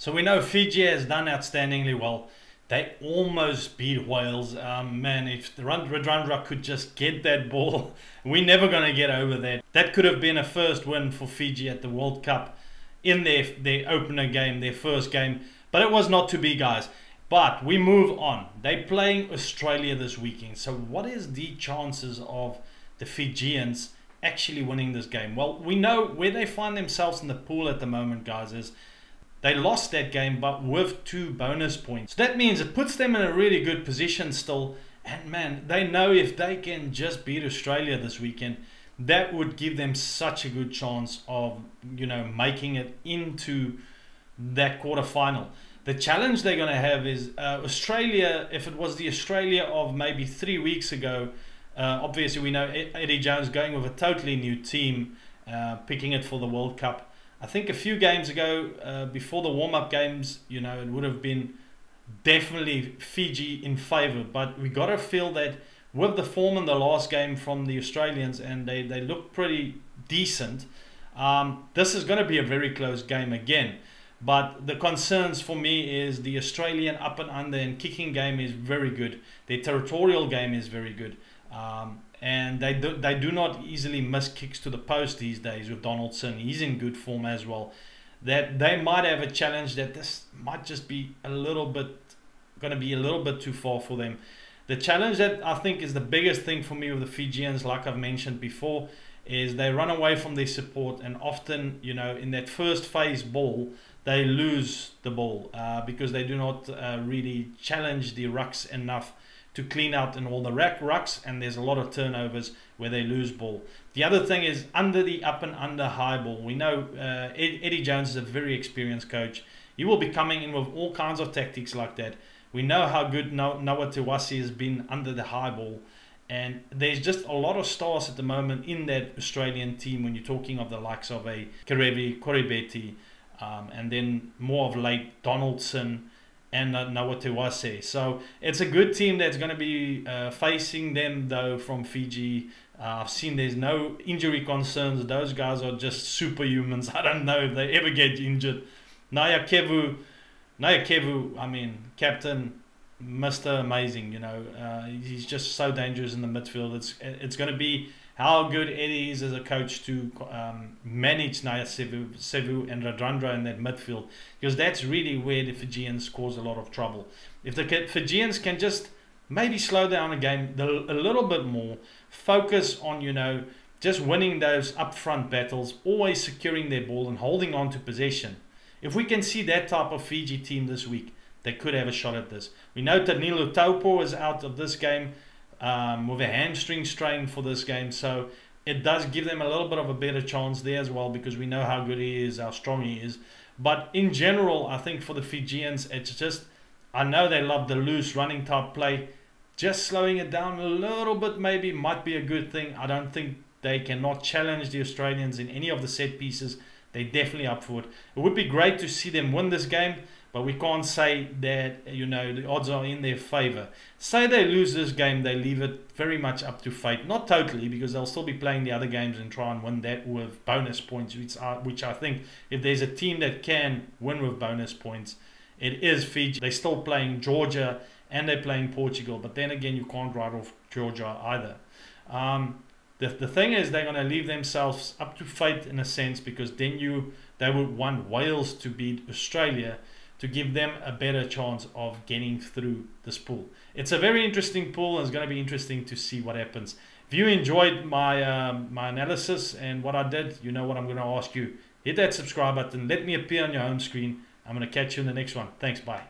So we know Fiji has done outstandingly well. They almost beat Wales. Man, if the Ruck could just get that ball, we're never going to get over that. That could have been a first win for Fiji at the World Cup in their opener game, their first game. But it was not to be, guys. But we move on. They're playing Australia this weekend. So what is the chances of the Fijians actually winning this game? Well, we know where they find themselves in the pool at the moment, guys, is they lost that game, but with 2 bonus points. So that means it puts them in a really good position still. And man, they know if they can just beat Australia this weekend, that would give them such a good chance of, making it into that quarterfinal. The challenge they're going to have is Australia. If it was the Australia of maybe 3 weeks ago, obviously we know Eddie Jones going with a totally new team, picking it for the World Cup. I think a few games ago, before the warm-up games, it would have been definitely Fiji in favour. But we got to feel that with the form in the last game from the Australians, and they look pretty decent, this is going to be a very close game again. But the concerns for me is the Australian up and under and kicking game is very good. Their territorial game is very good. And they do not easily miss kicks to the post these days with Donaldson. He's in good form as well. That they might have a challenge that this might just be going to be a little bit too far for them. The challenge that I think is the biggest thing for me with the Fijians, like I've mentioned before, is they run away from their support, and often, in that first phase ball, they lose the ball because they do not really challenge the rucks enough to clean out in all the rucks, and there's a lot of turnovers where they lose ball. The other thing is under the up and under high ball. We know Eddie Jones is a very experienced coach. He will be coming in with all kinds of tactics like that. We know how good Noah Tewasi has been under the high ball, and there's just a lot of stars at the moment in that Australian team when you're talking of the likes of a Kerevi, Koribeti, and then more of late Donaldson and Noah Tewase. So it's a good team that's going to be facing them though from Fiji. I've seen there's no injury concerns. Those guys are just superhumans. I don't know if they ever get injured. Naya Kevu, I mean, captain, Mr. Amazing, he's just so dangerous in the midfield. It's going to be how good Eddie is as a coach to manage Naya Sevu and Radradra in that midfield, because that's really where the Fijians cause a lot of trouble. If the Fijians can just maybe slow down a game a little bit more, focus on, just winning those upfront battles, always securing their ball and holding on to possession. If we can see that type of Fiji team this week, they could have a shot at this. We know Danilo Taupo is out of this game with a hamstring strain for this game, so it does give them a little bit of a better chance there as well, because we know how good he is, how strong he is. But in general, I think for the Fijians, it's just, I know they love the loose running type play. Just slowing it down a little bit maybe might be a good thing. I don't think they cannot challenge the Australians in any of the set pieces. They're definitely up for it. It would be great to see them win this game, but we can't say that, the odds are in their favour. Say they lose this game, they leave it very much up to fate. Not totally, because they'll still be playing the other games and try and win that with bonus points, which I think if there's a team that can win with bonus points, it is Fiji. They're still playing Georgia and they're playing Portugal, but then again, you can't write off Georgia either. The thing is, they're going to leave themselves up to fate in a sense, because then they would want Wales to beat Australia to give them a better chance of getting through this pool. It's a very interesting pool, and it's going to be interesting to see what happens. If you enjoyed my my analysis and what I did, you know what I'm going to ask you. Hit that subscribe button. Let me appear on your home screen. I'm going to catch you in the next one. Thanks. Bye.